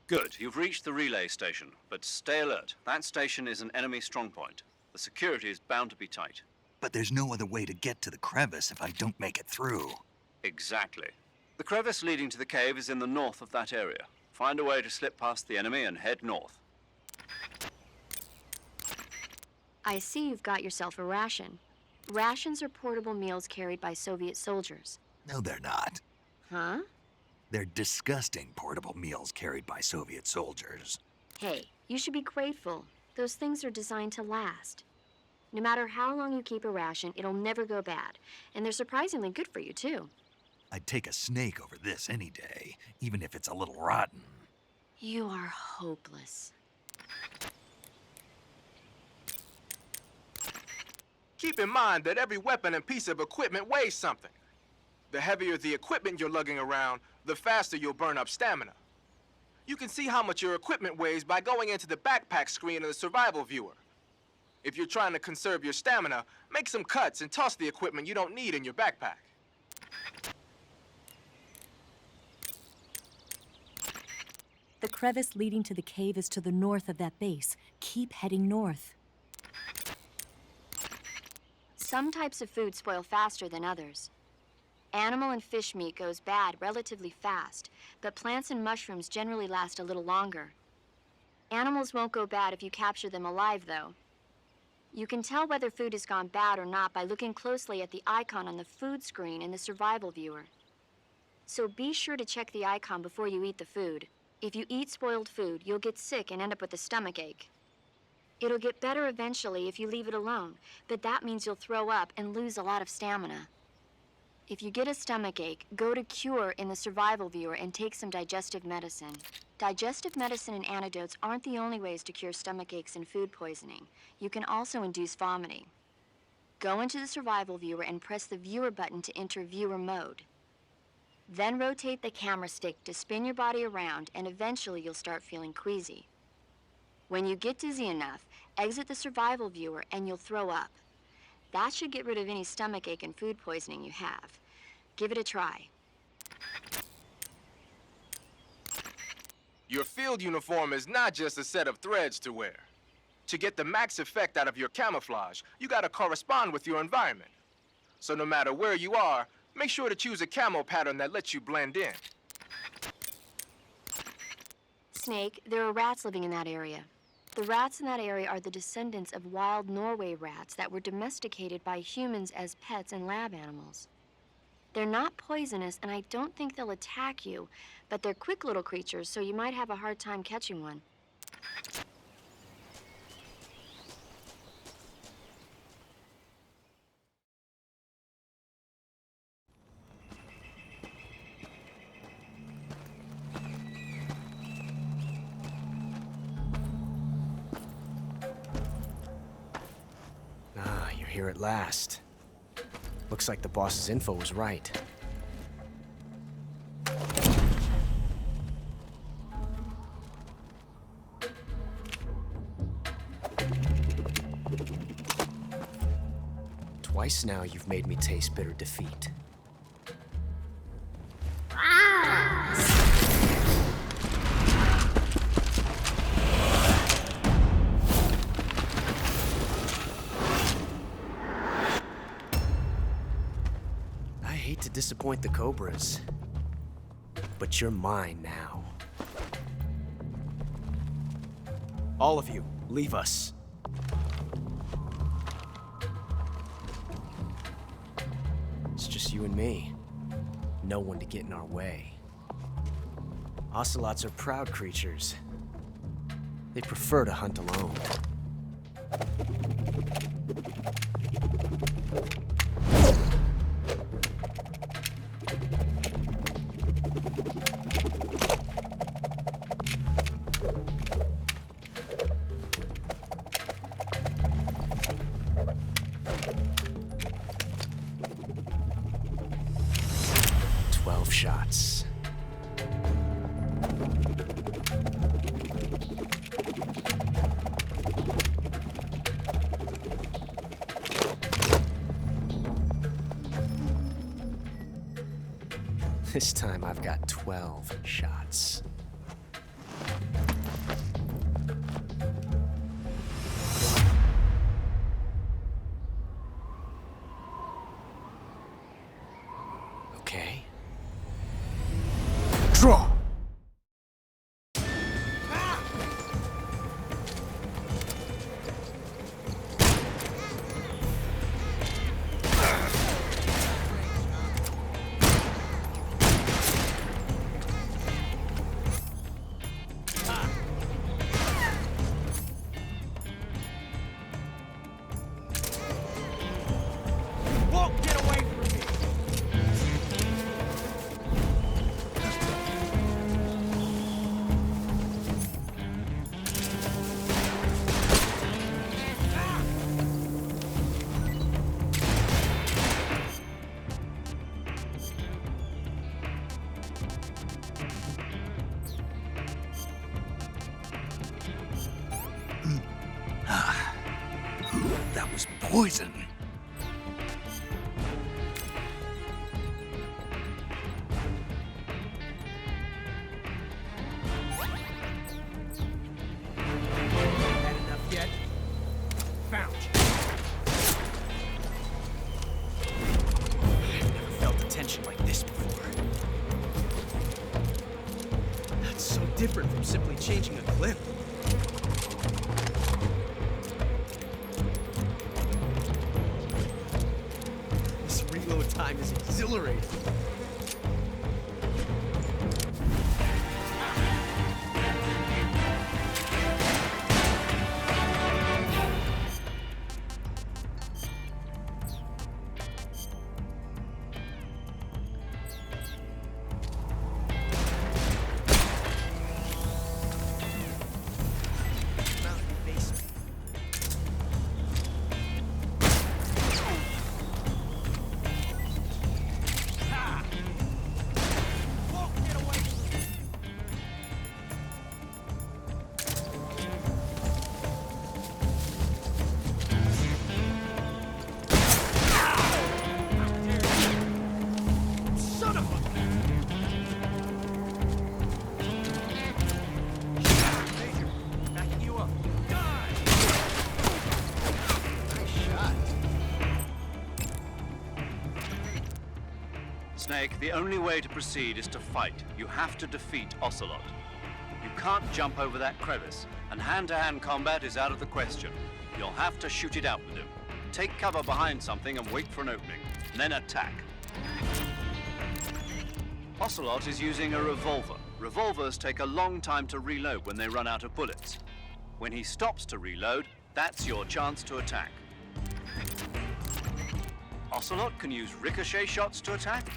Good. You've reached the relay station, but stay alert. That station is an enemy strongpoint. The security is bound to be tight. But there's no other way to get to the crevice if I don't make it through. Exactly. The crevice leading to the cave is in the north of that area. Find a way to slip past the enemy and head north. I see you've got yourself a ration. Rations are portable meals carried by Soviet soldiers. No, they're not. Huh? They're disgusting portable meals carried by Soviet soldiers. Hey, you should be grateful. Those things are designed to last. No matter how long you keep a ration, it'll never go bad. And they're surprisingly good for you, too. I'd take a snake over this any day, even if it's a little rotten. You are hopeless. Keep in mind that every weapon and piece of equipment weighs something. The heavier the equipment you're lugging around, the faster you'll burn up stamina. You can see how much your equipment weighs by going into the backpack screen in the survival viewer. If you're trying to conserve your stamina, make some cuts and toss the equipment you don't need in your backpack. The crevice leading to the cave is to the north of that base. Keep heading north. Some types of food spoil faster than others. Animal and fish meat goes bad relatively fast, but plants and mushrooms generally last a little longer. Animals won't go bad if you capture them alive, though. You can tell whether food has gone bad or not by looking closely at the icon on the food screen in the survival viewer. So be sure to check the icon before you eat the food. If you eat spoiled food, you'll get sick and end up with a stomachache. It'll get better eventually if you leave it alone, but that means you'll throw up and lose a lot of stamina. If you get a stomachache, go to Cure in the survival viewer and take some digestive medicine. Digestive medicine and antidotes aren't the only ways to cure stomachaches and food poisoning. You can also induce vomiting. Go into the survival viewer and press the viewer button to enter viewer mode. Then rotate the camera stick to spin your body around, and eventually you'll start feeling queasy. When you get dizzy enough, exit the survival viewer and you'll throw up. That should get rid of any stomachache and food poisoning you have. Give it a try. Your field uniform is not just a set of threads to wear. To get the max effect out of your camouflage, you gotta correspond with your environment. So no matter where you are, make sure to choose a camo pattern that lets you blend in. Snake, there are rats living in that area. The rats in that area are the descendants of wild Norway rats that were domesticated by humans as pets and lab animals. They're not poisonous, and I don't think they'll attack you, but they're quick little creatures, so you might have a hard time catching one. Ah, you're here at last. Looks like the boss's info was right. Twice now you've made me taste bitter defeat. I hate to disappoint the Cobras, but you're mine now. All of you, leave us. It's just you and me. No one to get in our way. Ocelots are proud creatures. They prefer to hunt alone. Shots. This time I've got 12 shots. Draw! Won't get away from me! That was poison. Had enough yet? Found you. I've never felt the tension like this before. That's so different from simply changing a clip. This reload time is exhilarating. Amount of basement. Ah! Won't get away. Son of a... Major, backing you up. Die! Nice shot. Snake, the only way to proceed is to fight. You have to defeat Ocelot. You can't jump over that crevice, and hand-to-hand combat is out of the question. You'll have to shoot it out with him. Take cover behind something and wait for an opening, and then attack. Ocelot is using a revolver. Revolvers take a long time to reload when they run out of bullets. When he stops to reload, that's your chance to attack. Ocelot can use ricochet shots to attack?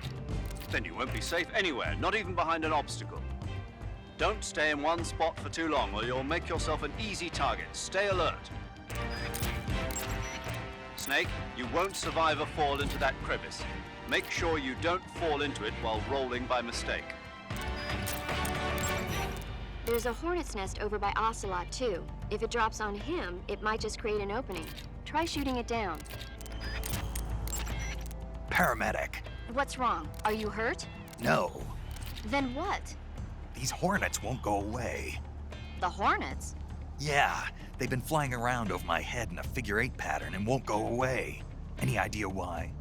Then you won't be safe anywhere, not even behind an obstacle. Don't stay in one spot for too long or you'll make yourself an easy target. Stay alert. Snake, you won't survive a fall into that crevice. Make sure you don't fall into it while rolling by mistake. There's a hornet's nest over by Ocelot, too. If it drops on him, it might just create an opening. Try shooting it down. Paramedic. What's wrong? Are you hurt? No. Then what? These hornets won't go away. The hornets? Yeah, they've been flying around over my head in a figure-8 pattern and won't go away. Any idea why?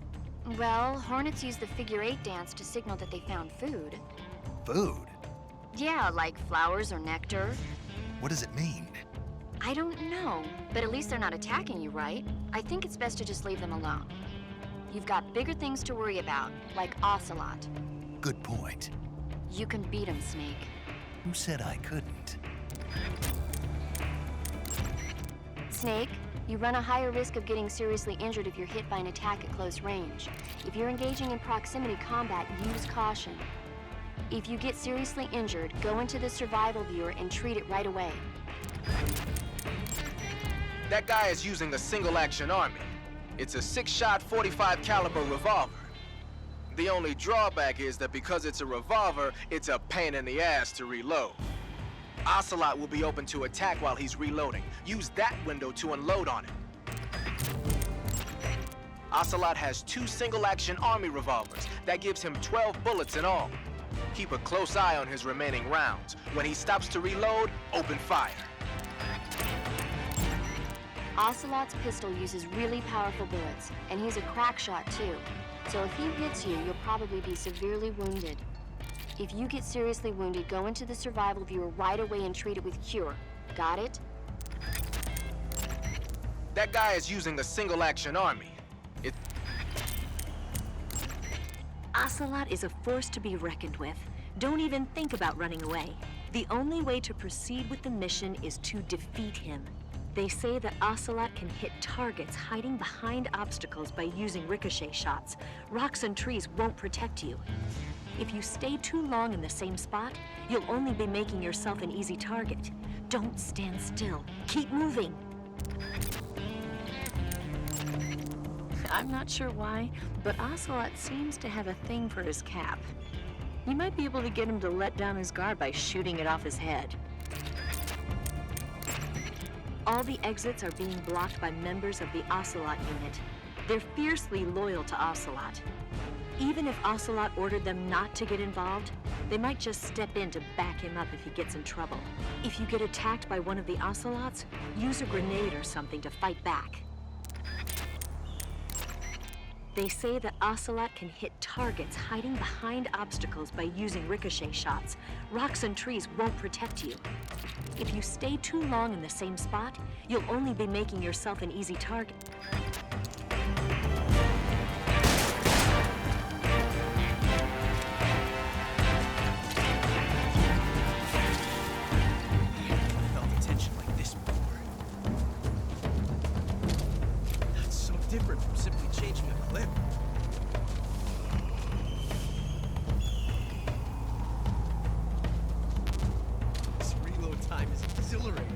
Well, hornets use the figure-8 dance to signal that they found food. Food? Yeah, like flowers or nectar. What does it mean? I don't know, but at least they're not attacking you, right? I think it's best to just leave them alone. You've got bigger things to worry about, like Ocelot. Good point. You can beat him, Snake. Who said I couldn't? Snake, you run a higher risk of getting seriously injured if you're hit by an attack at close range. If you're engaging in proximity combat, use caution. If you get seriously injured, go into the survival viewer and treat it right away. That guy is using a single-action army. It's a 6-shot 45 caliber revolver. The only drawback is that because it's a revolver, it's a pain in the ass to reload. Ocelot will be open to attack while he's reloading. Use that window to unload on him. Ocelot has 2 single-action army revolvers. That gives him 12 bullets in all. Keep a close eye on his remaining rounds. When he stops to reload, open fire. Ocelot's pistol uses really powerful bullets, and he's a crack shot too. So if he hits you, you'll probably be severely wounded. If you get seriously wounded, go into the survival viewer right away and treat it with cure. Got it? That guy is using a single-action army. Ocelot is a force to be reckoned with. Don't even think about running away. The only way to proceed with the mission is to defeat him. They say that Ocelot can hit targets hiding behind obstacles by using ricochet shots. Rocks and trees won't protect you. If you stay too long in the same spot, you'll only be making yourself an easy target. Don't stand still. Keep moving. I'm not sure why, but Ocelot seems to have a thing for his cap. You might be able to get him to let down his guard by shooting it off his head. All the exits are being blocked by members of the Ocelot unit. They're fiercely loyal to Ocelot. Even if Ocelot ordered them not to get involved, they might just step in to back him up if he gets in trouble. If you get attacked by one of the Ocelots, use a grenade or something to fight back. They say that Ocelot can hit targets hiding behind obstacles by using ricochet shots. Rocks and trees won't protect you. If you stay too long in the same spot, you'll only be making yourself an easy target. Felt a tension like this before. That's so different from simply changing a clip. This reload time is exhilarating.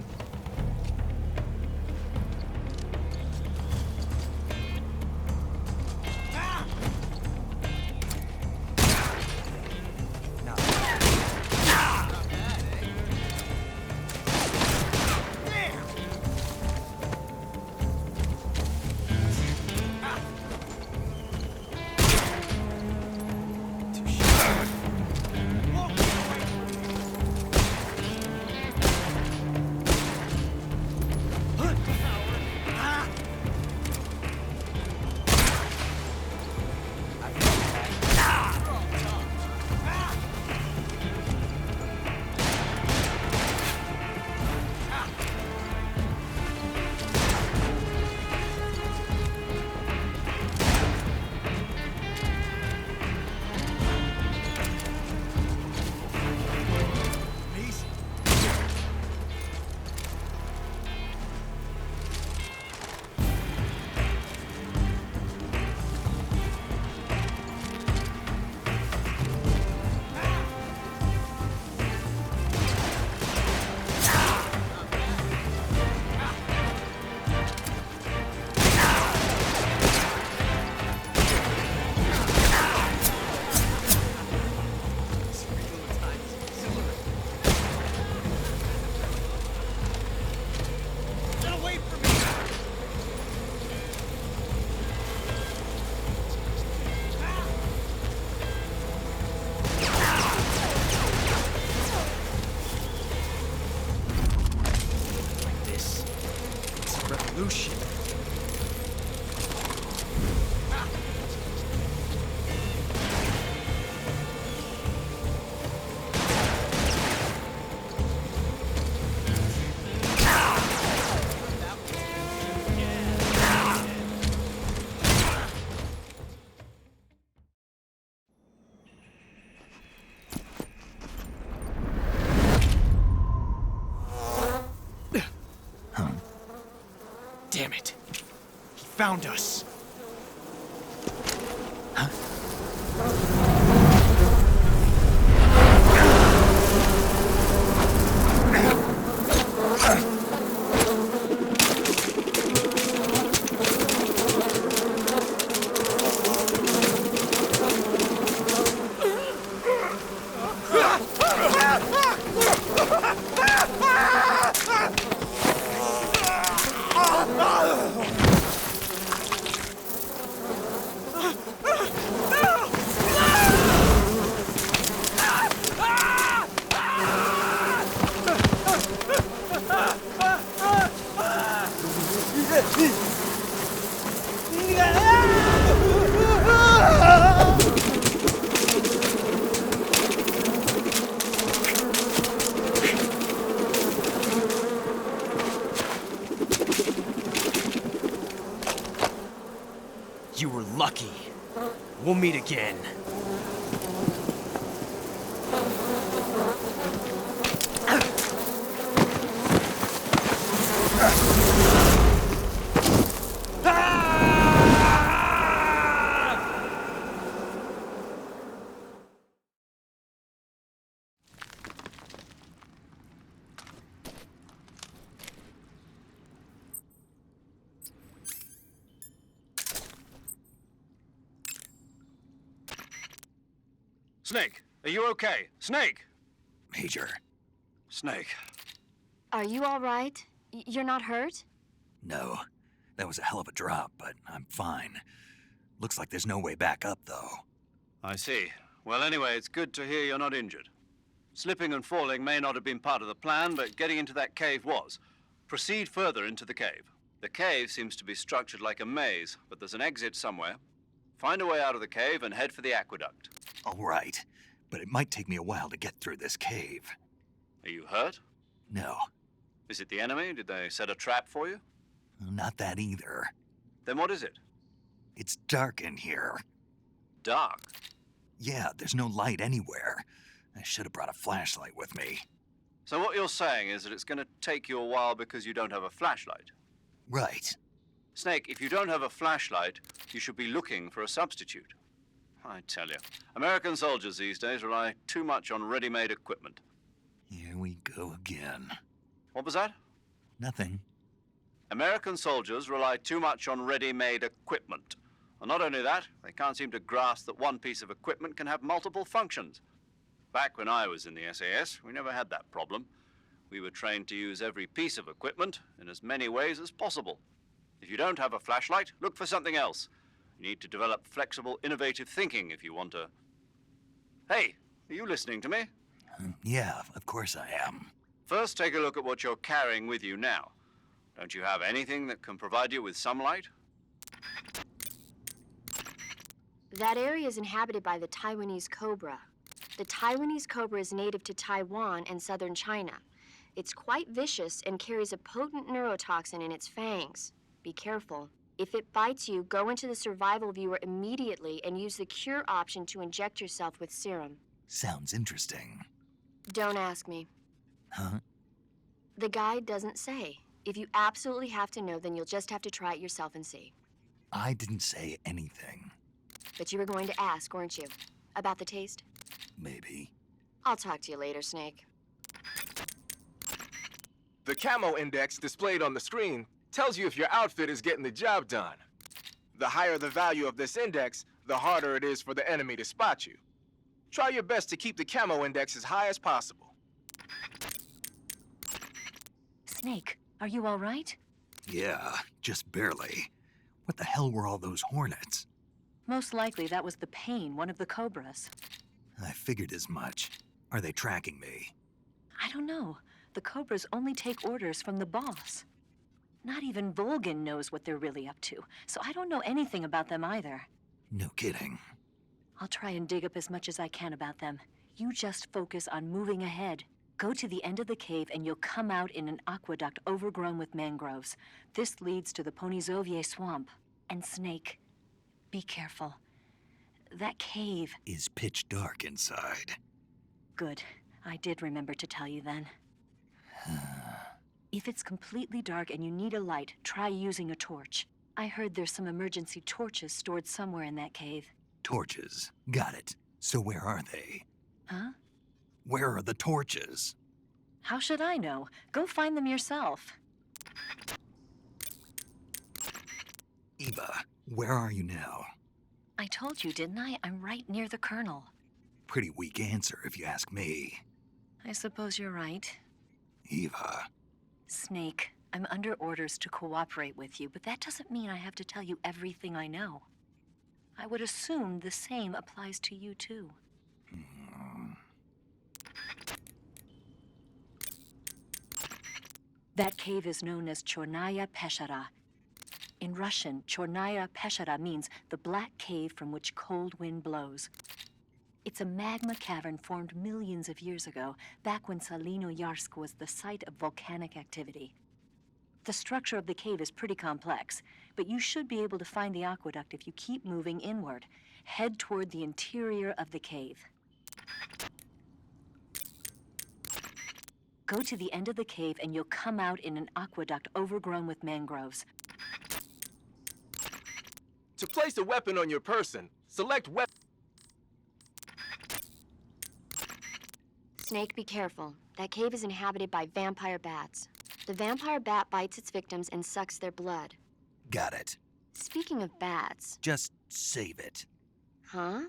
Revolution. Damn it. He found us. we'll meet again. Snake, are you okay? Snake! Major. Snake. Are you all right? You're not hurt? No. That was a hell of a drop, but I'm fine. Looks like there's no way back up, though. I see. Well, anyway, it's good to hear you're not injured. Slipping and falling may not have been part of the plan, but getting into that cave was. Proceed further into the cave. The cave seems to be structured like a maze, but there's an exit somewhere. Find a way out of the cave and head for the aqueduct. All right, but it might take me a while to get through this cave. Are you hurt? No, Is it the enemy? Did they set a trap for you? not that either. Then what is it? It's dark in here. Dark. Yeah, there's no light anywhere. I should have brought a flashlight with me. So what you're saying is that it's going to take you a while because you don't have a flashlight. Right. Snake, if you don't have a flashlight, you should be looking for a substitute. I tell you, American soldiers these days rely too much on ready-made equipment. Here we go again. What was that? Nothing. American soldiers rely too much on ready-made equipment. And not only that, they can't seem to grasp that one piece of equipment can have multiple functions. Back when I was in the SAS, we never had that problem. We were trained to use every piece of equipment in as many ways as possible. If you don't have a flashlight, look for something else. You need to develop flexible, innovative thinking if you want to... Hey, are you listening to me? Yeah, of course I am. First, take a look at what you're carrying with you now. Don't you have anything that can provide you with some light? That area is inhabited by the Taiwanese cobra. The Taiwanese cobra is native to Taiwan and southern China. It's quite vicious and carries a potent neurotoxin in its fangs. Be careful. If it bites you, go into the survival viewer immediately and use the cure option to inject yourself with serum. Sounds interesting. Don't ask me. Huh? The guide doesn't say. If you absolutely have to know, then you'll just have to try it yourself and see. I didn't say anything. But you were going to ask, weren't you? About the taste? Maybe. I'll talk to you later, Snake. The camo index displayed on the screen tells you if your outfit is getting the job done. The higher the value of this index, the harder it is for the enemy to spot you. Try your best to keep the camo index as high as possible. Snake, are you all right? Yeah, just barely. What the hell were all those hornets? Most likely that was the pain, one of the cobras. I figured as much. Are they tracking me? I don't know. The cobras only take orders from the boss. Not even Volgin knows what they're really up to, so I don't know anything about them either. No kidding. I'll try and dig up as much as I can about them. You just focus on moving ahead. Go to the end of the cave and you'll come out in an aqueduct overgrown with mangroves. This leads to the Ponizovye swamp. And Snake, be careful. That cave... is pitch dark inside. Good. I did remember to tell you then. If it's completely dark and you need a light, try using a torch. I heard there's some emergency torches stored somewhere in that cave. Torches. Got it. So where are they? Huh? Where are the torches? How should I know? Go find them yourself. Eva, where are you now? I told you, didn't I? I'm right near the Colonel. Pretty weak answer if you ask me. I suppose you're right. Eva. Snake, I'm under orders to cooperate with you, but that doesn't mean I have to tell you everything I know. I would assume the same applies to you, too. That cave is known as Chornaya Peshara. In Russian, Chornaya Peshara means the black cave from which cold wind blows. It's a magma cavern formed millions of years ago, back when Salinoyarsk was the site of volcanic activity. The structure of the cave is pretty complex, but you should be able to find the aqueduct if you keep moving inward. Head toward the interior of the cave. Go to the end of the cave and you'll come out in an aqueduct overgrown with mangroves. To place a weapon on your person, select weapon. Snake, be careful. That cave is inhabited by vampire bats. The vampire bat bites its victims and sucks their blood. Got it. Speaking of bats... Just save it. Huh?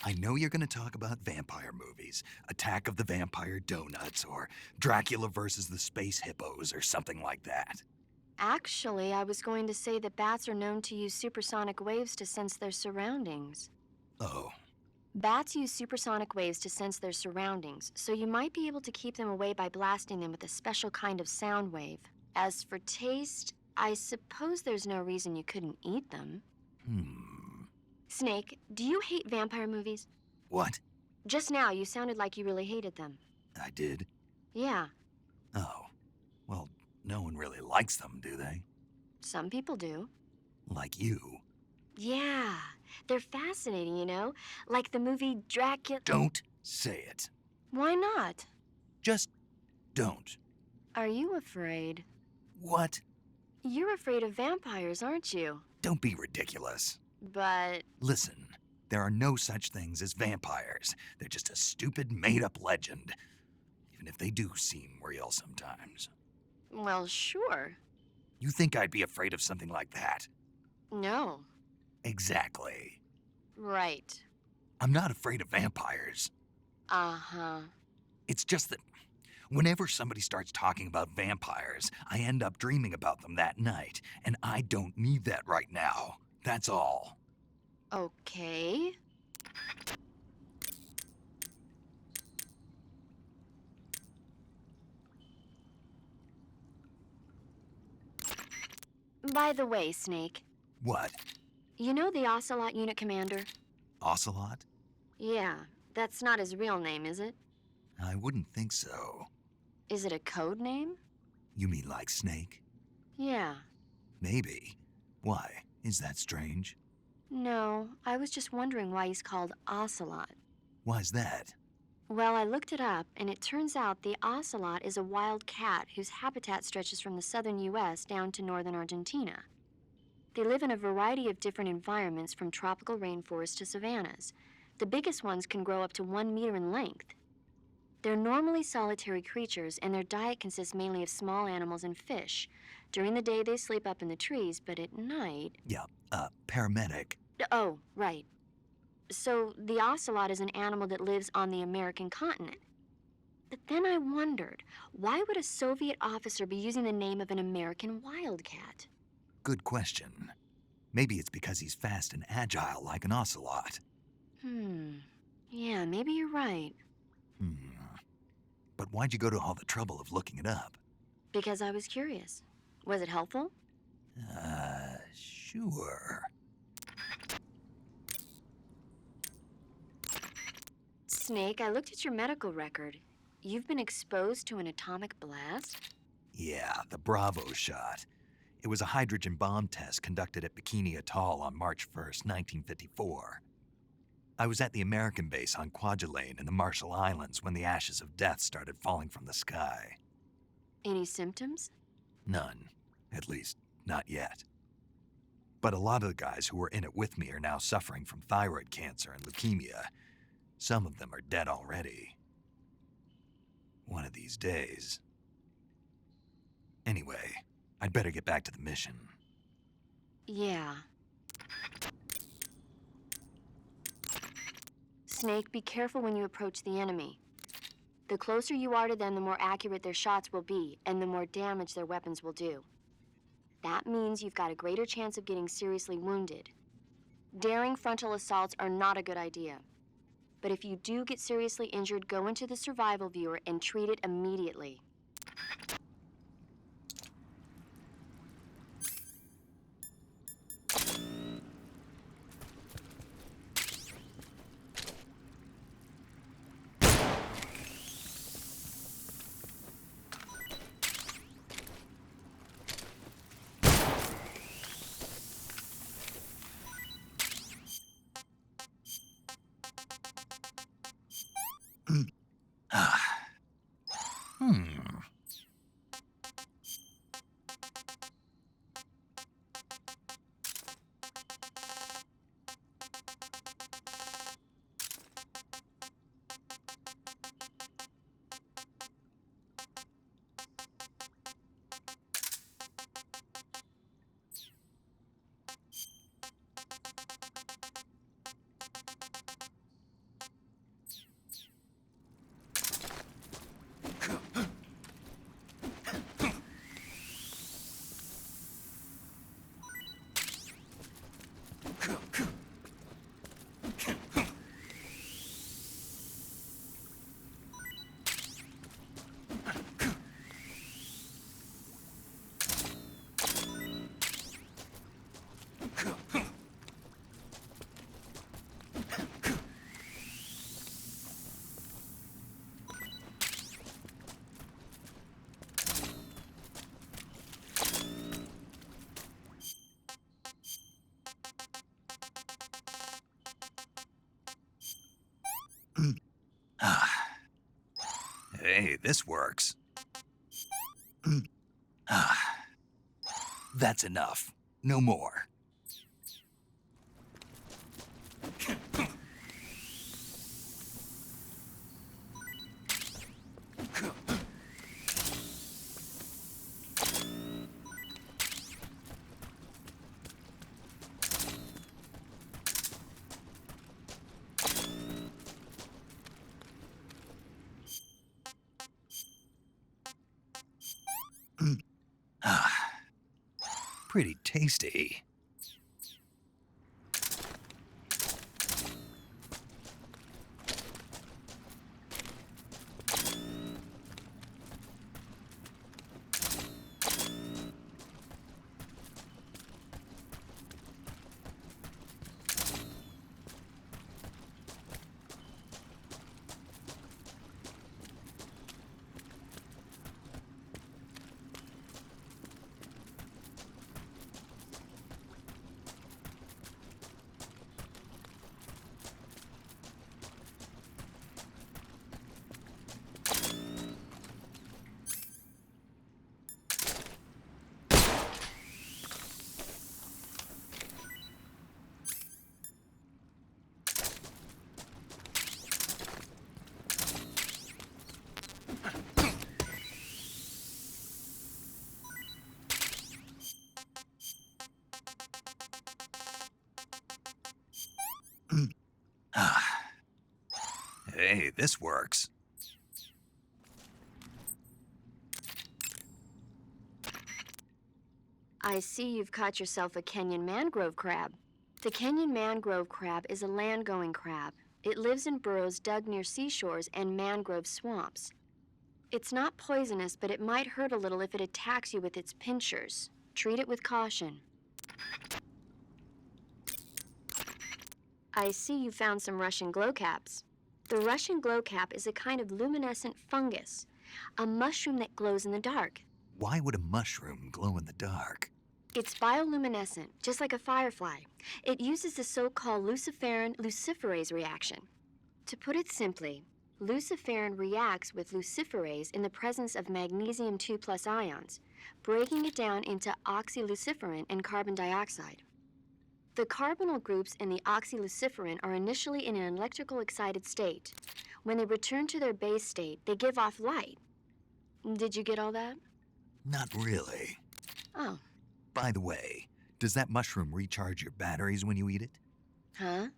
I know you're gonna talk about vampire movies. Attack of the Vampire Donuts, or Dracula versus the Space Hippos, or something like that. Actually, I was going to say that bats are known to use supersonic waves to sense their surroundings. Oh. Bats use supersonic waves to sense their surroundings, so you might be able to keep them away by blasting them with a special kind of sound wave. As for taste, I suppose there's no reason you couldn't eat them. Snake, do you hate vampire movies? What? Just now, you sounded like you really hated them. I did? Yeah, Oh. Well, no one really likes them, do they? some people do. Like you. Yeah, they're fascinating, you know? Like the movie Dracula... Don't say it. Why not? Just don't. Are you afraid? What? You're afraid of vampires, aren't you? Don't be ridiculous. But... Listen, there are no such things as vampires. They're just a stupid, made-up legend. Even if they do seem real sometimes. well, sure. You think I'd be afraid of something like that? No. Exactly. Right. I'm not afraid of vampires. Uh-huh. It's just that whenever somebody starts talking about vampires, I end up dreaming about them that night, and I don't need that right now. That's all. Okay. By the way, Snake, What? you know the Ocelot unit commander? Ocelot? Yeah, that's not his real name, is it? I wouldn't think so. Is it a code name? You mean like Snake? Yeah. Maybe. Why? Is that strange? No, I was just wondering why he's called Ocelot. Why's that? Well, I looked it up, and it turns out the ocelot is a wild cat whose habitat stretches from the southern U.S. down to northern Argentina. They live in a variety of different environments, from tropical rainforests to savannas. The biggest ones can grow up to 1 meter in length. They're normally solitary creatures, and their diet consists mainly of small animals and fish. During the day, they sleep up in the trees, but at night... Yeah, paramedic. Oh, right. So the ocelot is an animal that lives on the American continent. But then I wondered, why would a Soviet officer be using the name of an American wildcat? Good question. Maybe it's because he's fast and agile like an ocelot. Yeah, maybe you're right. But why'd you go to all the trouble of looking it up? Because I was curious. Was it helpful? Sure. Snake, I looked at your medical record. You've been exposed to an atomic blast? Yeah, the Bravo shot. It was a hydrogen bomb test conducted at Bikini Atoll on March 1st, 1954. I was at the American base on Kwajalein in the Marshall Islands when the ashes of death started falling from the sky. Any symptoms? None. At least, not yet. But a lot of the guys who were in it with me are now suffering from thyroid cancer and leukemia. Some of them are dead already. One of these days. Anyway, I'd better get back to the mission. Yeah. Snake, be careful when you approach the enemy. The closer you are to them, the more accurate their shots will be, and the more damage their weapons will do. That means you've got a greater chance of getting seriously wounded. Daring frontal assaults are not a good idea. But if you do get seriously injured, go into the survival viewer and treat it immediately. Hmm. Hey, this works. That's enough. No more. Pretty tasty. Hey, this works. I see you've caught yourself a Kenyan mangrove crab. The Kenyan mangrove crab is a land-going crab. It lives in burrows dug near seashores and mangrove swamps. It's not poisonous, but it might hurt a little if it attacks you with its pinchers. Treat it with caution. I see you found some Russian glowcaps. The Russian glowcap is a kind of luminescent fungus, a mushroom that glows in the dark. Why would a mushroom glow in the dark? It's bioluminescent, just like a firefly. It uses the so-called luciferin luciferase reaction. To put it simply, luciferin reacts with luciferase in the presence of magnesium 2+ ions, breaking it down into oxyluciferin and carbon dioxide. The carbonyl groups in the oxyluciferin are initially in an electrical excited state. When they return to their base state, they give off light. Did you get all that? Not really. Oh. By the way, does that mushroom recharge your batteries when you eat it? Huh?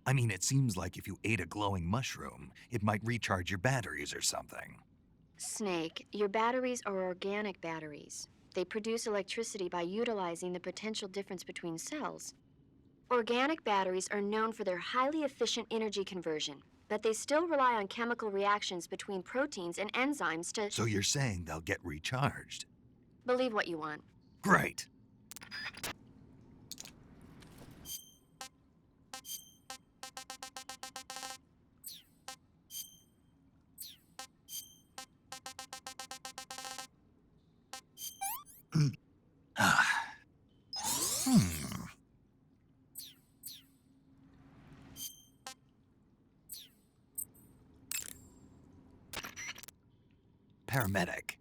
I mean, it seems like if you ate a glowing mushroom, it might recharge your batteries or something. Snake, your batteries are organic batteries. They produce electricity by utilizing the potential difference between cells. Organic batteries are known for their highly efficient energy conversion, but they still rely on chemical reactions between proteins and enzymes to... So you're saying they'll get recharged? Believe what you want. Great. paramedic.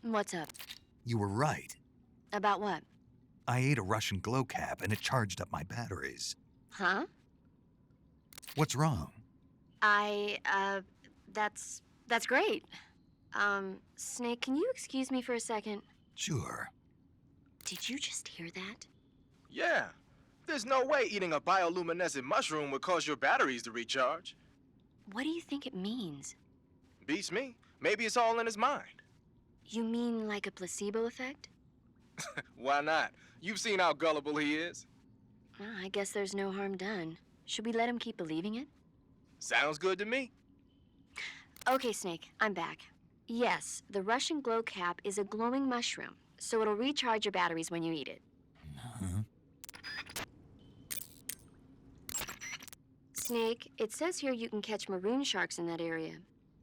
What's up? You were right. About what? I ate a Russian glow cap and it charged up my batteries. Huh? What's wrong? That's great. Snake, can you excuse me for a second? Sure. Did you just hear that? Yeah. There's no way eating a bioluminescent mushroom would cause your batteries to recharge. What do you think it means? Beats me. Maybe it's all in his mind. You mean like a placebo effect? Why not? You've seen how gullible he is. Well, I guess there's no harm done. Should we let him keep believing it? Sounds good to me. Okay, Snake, I'm back. Yes, the Russian glow cap is a glowing mushroom, so it'll recharge your batteries when you eat it. Huh? Snake, it says here you can catch maroon sharks in that area.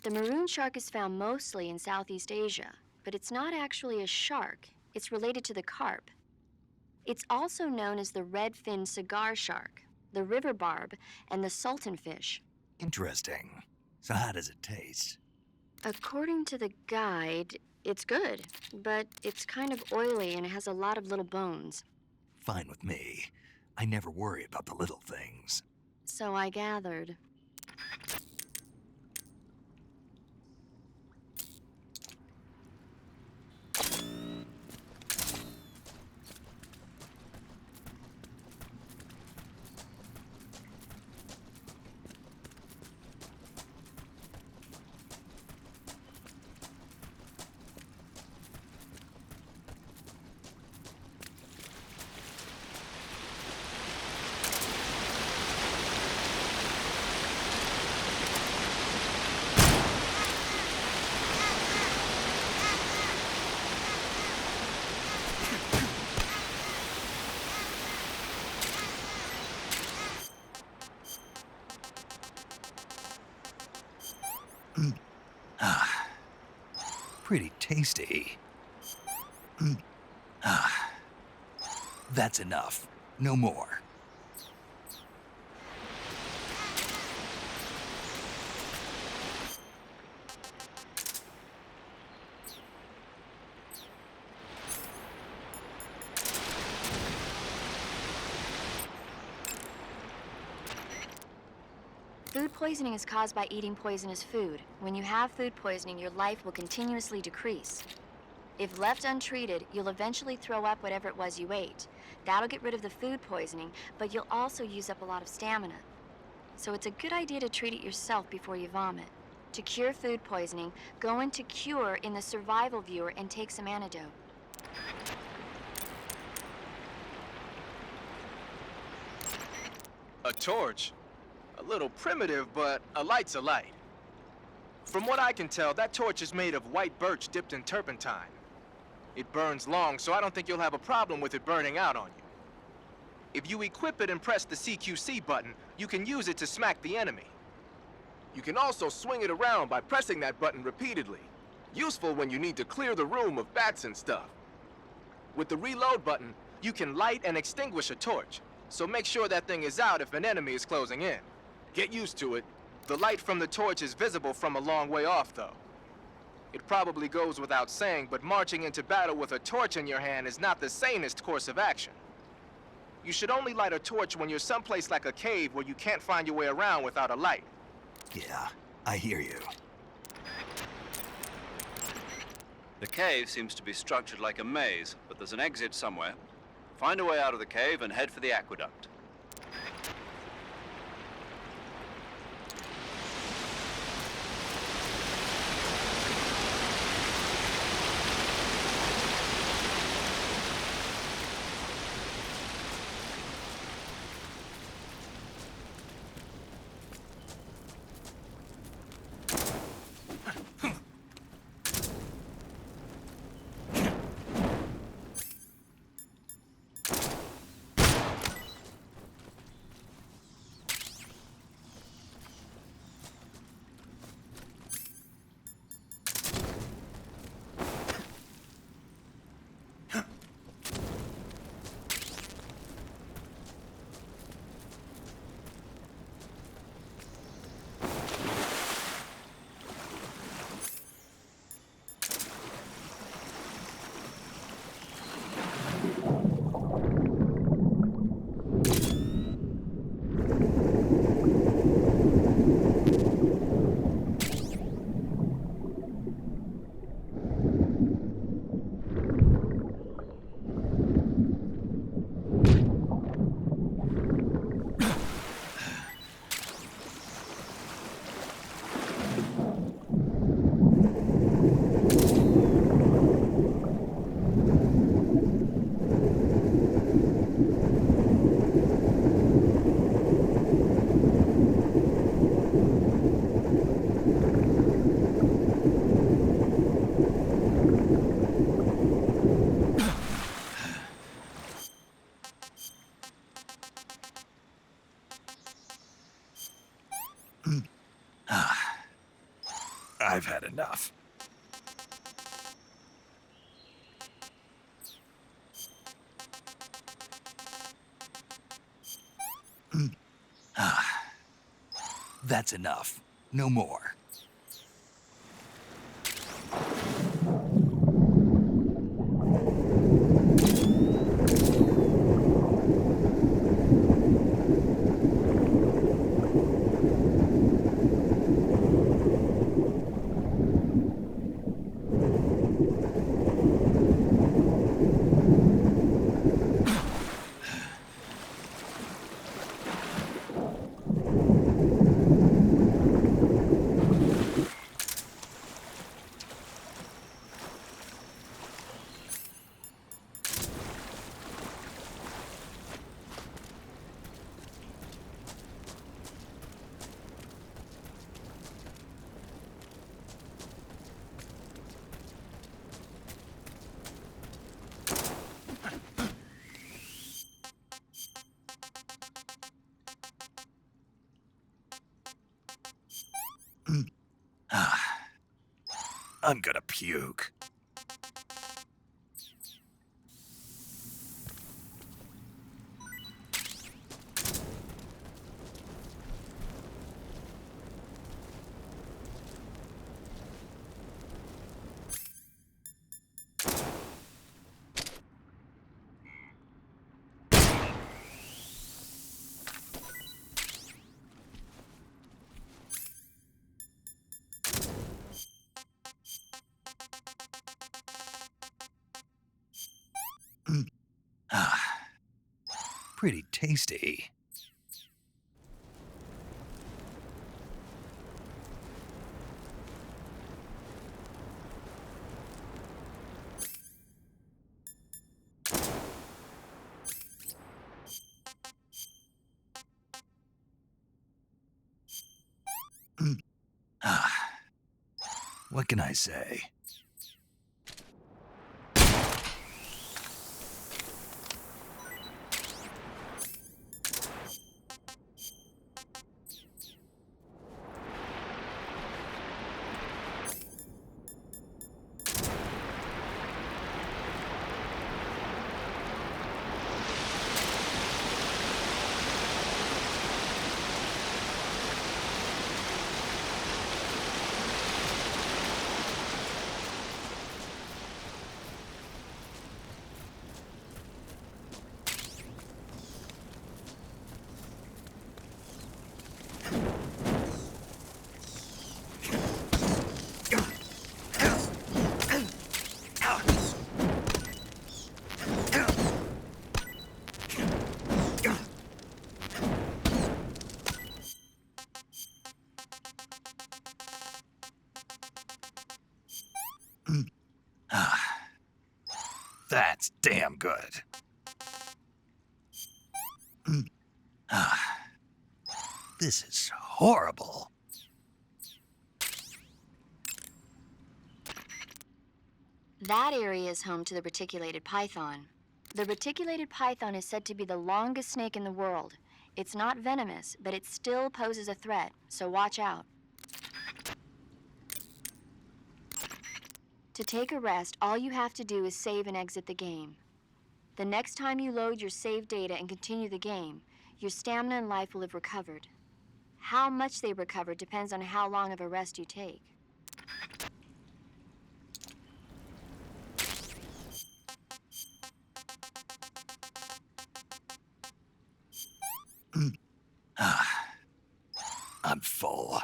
The maroon shark is found mostly in Southeast Asia, but it's not actually a shark. It's related to the carp. It's also known as the red-finned cigar shark, the river barb, and the sultan fish. Interesting. So how does it taste? According to the guide, it's good, but it's kind of oily and it has a lot of little bones. Fine with me. I never worry about the little things. So I gathered. Pretty tasty. That's enough. No more. Food poisoning is caused by eating poisonous food. When you have food poisoning, your life will continuously decrease. If left untreated, you'll eventually throw up whatever it was you ate. That'll get rid of the food poisoning, but you'll also use up a lot of stamina. So it's a good idea to treat it yourself before you vomit. To cure food poisoning, go into Cure in the Survival Viewer and take some antidote. A torch? A little primitive, but a light's a light. From what I can tell, that torch is made of white birch dipped in turpentine. It burns long, so I don't think you'll have a problem with it burning out on you. If you equip it and press the CQC button, you can use it to smack the enemy. You can also swing it around by pressing that button repeatedly. Useful when you need to clear the room of bats and stuff. With the reload button, you can light and extinguish a torch, so make sure that thing is out if an enemy is closing in. Get used to it. The light from the torch is visible from a long way off, though. It probably goes without saying, but marching into battle with a torch in your hand is not the sanest course of action. You should only light a torch when you're someplace like a cave where you can't find your way around without a light. Yeah, I hear you. The cave seems to be structured like a maze, but there's an exit somewhere. Find a way out of the cave and head for the aqueduct. I've had enough. That's enough. No more. I'm gonna puke. Pretty tasty. What can I say? That's damn good. This is horrible. That area is home to the reticulated python. The reticulated python is said to be the longest snake in the world. It's not venomous, but it still poses a threat, so watch out. To take a rest, all you have to do is save and exit the game. The next time you load your save data and continue the game, your stamina and life will have recovered. How much they recover depends on how long of a rest you take. I'm full.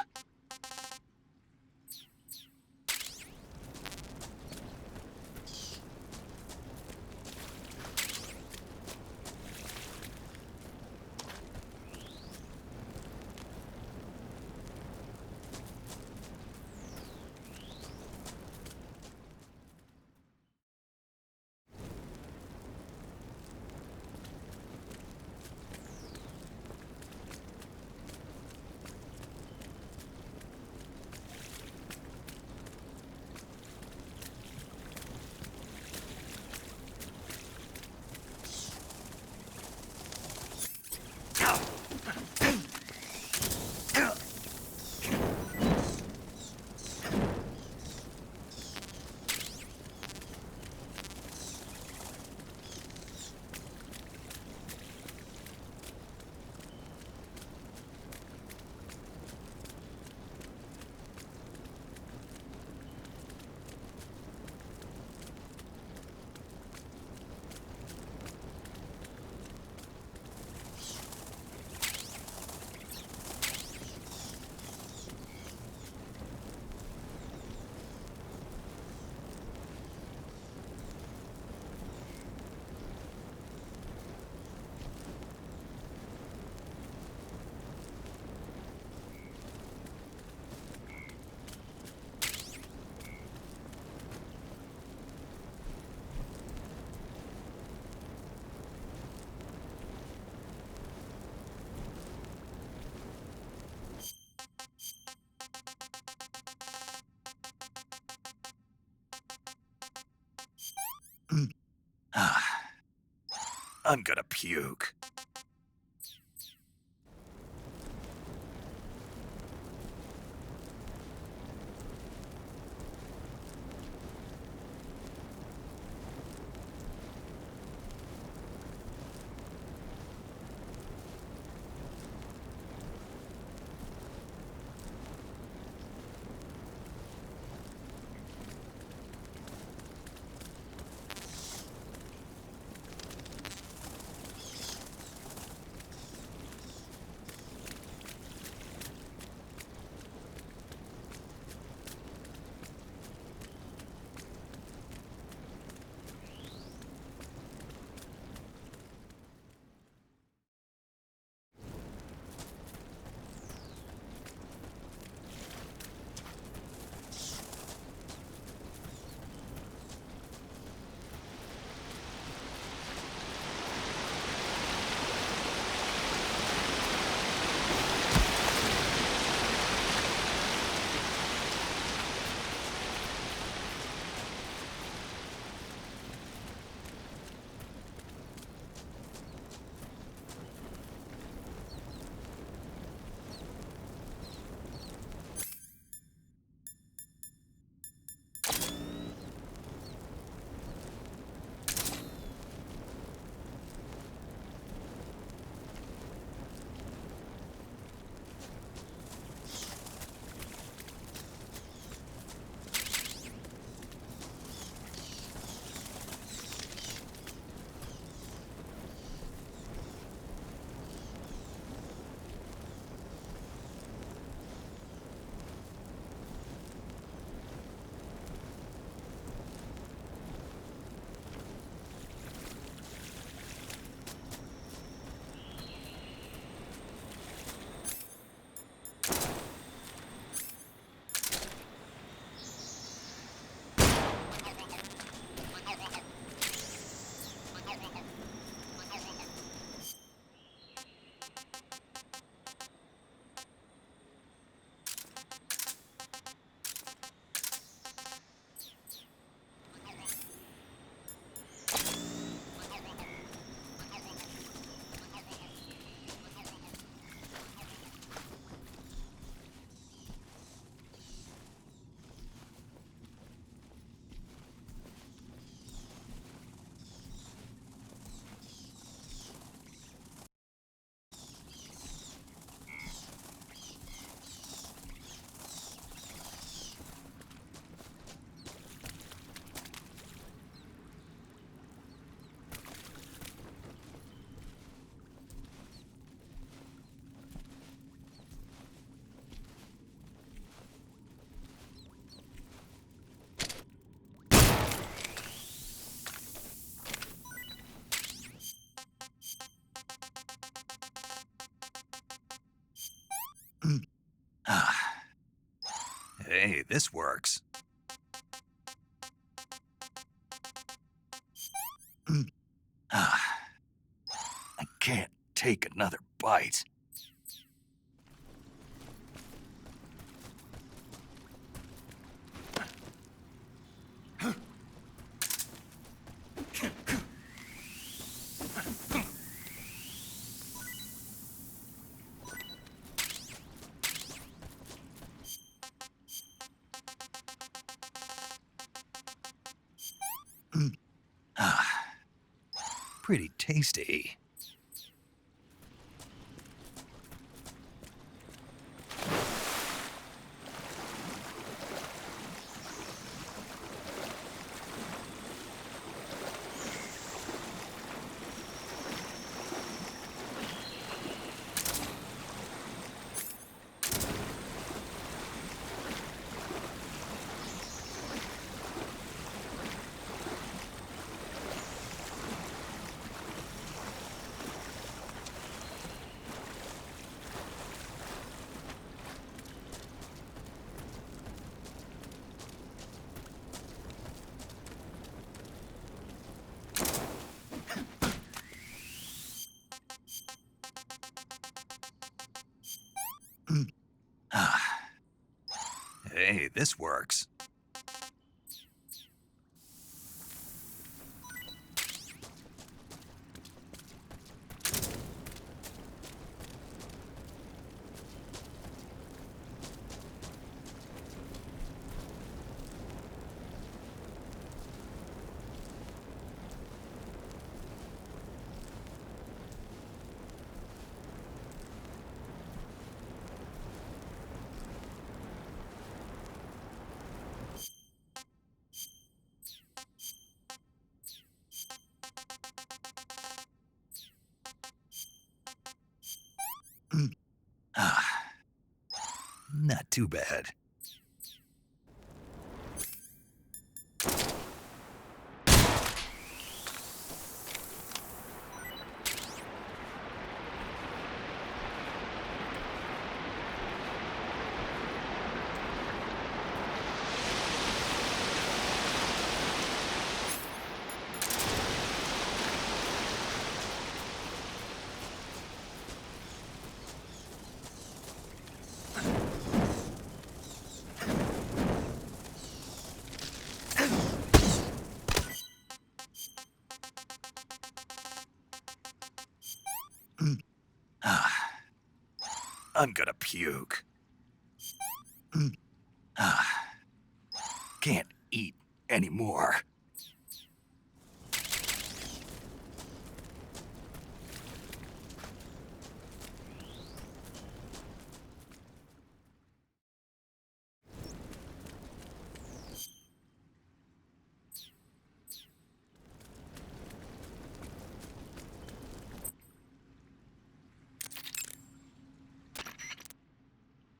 I'm gonna puke. Hey, this works. I can't take another bite. Pretty tasty. Hey, this works. Not too bad. I'm gonna puke. Can't eat anymore.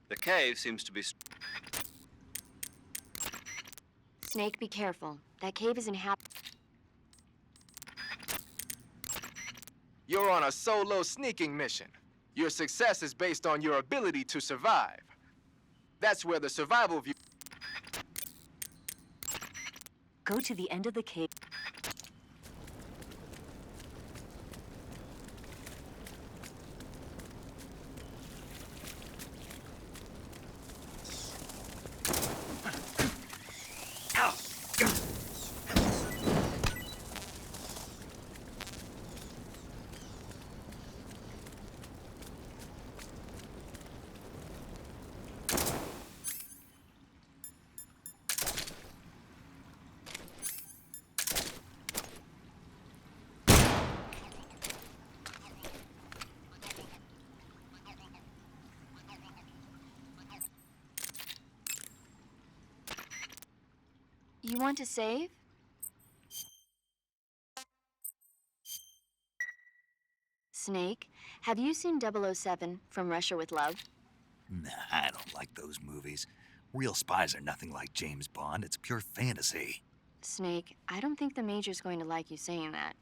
The cave seems to be... Snake, be careful. That cave is inhabited. You're on a solo sneaking mission. Your success is based on your ability to survive. That's where the survival view... Go to the end of the cave. You want to save? Snake, have you seen 007 From Russia with Love? Nah, I don't like those movies. Real spies are nothing like James Bond. It's pure fantasy. Snake, I don't think the Major's going to like you saying that.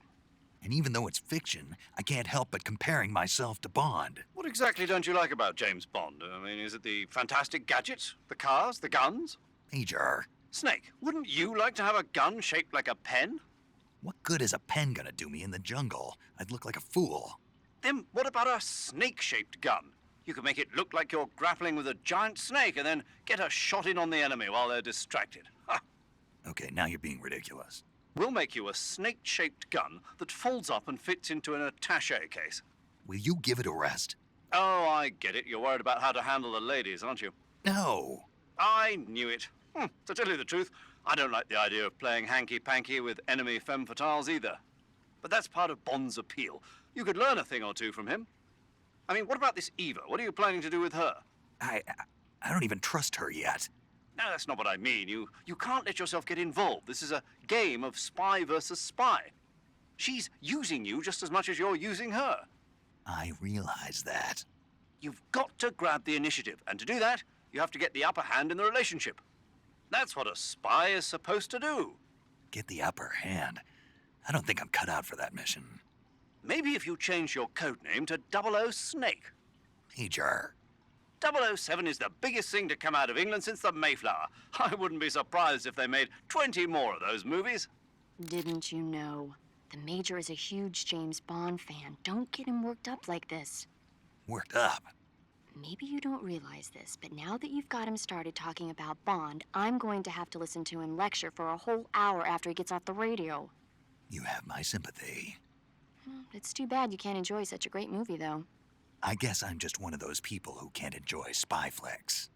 And even though it's fiction, I can't help but comparing myself to Bond. What exactly don't you like about James Bond? I mean, is it the fantastic gadgets? The cars? The guns? Major, Snake, wouldn't you like to have a gun shaped like a pen? what good is a pen gonna do me in the jungle? I'd look like a fool. Then what about a snake-shaped gun? You could make it look like you're grappling with a giant snake and then get a shot in on the enemy while they're distracted. Ha! Okay, now you're being ridiculous. We'll make you a snake-shaped gun that folds up and fits into an attaché case. Will you give it a rest? Oh, I get it. You're worried about how to handle the ladies, aren't you? No. I knew it. To tell you the truth, I don't like the idea of playing hanky-panky with enemy femme fatales either. But that's part of Bond's appeal. You could learn a thing or two from him. I mean, what about this Eva? What are you planning to do with her? I don't even trust her yet. No, that's not what I mean. You can't let yourself get involved. This is a game of spy versus spy. She's using you just as much as you're using her. I realize that. You've got to grab the initiative, and to do that, you have to get the upper hand in the relationship. That's what a spy is supposed to do. Get the upper hand. I don't think I'm cut out for that mission. Maybe if you change your code name to 00 Snake. Major. 007 is the biggest thing to come out of England since the Mayflower. I wouldn't be surprised if they made 20 more of those movies. Didn't you know? The Major is a huge James Bond fan. Don't get him worked up like this. Worked up. Maybe you don't realize this, but now that you've got him started talking about Bond, I'm going to have to listen to him lecture for a whole hour after he gets off the radio. You have my sympathy. It's too bad you can't enjoy such a great movie, though. I guess I'm just one of those people who can't enjoy spy flicks.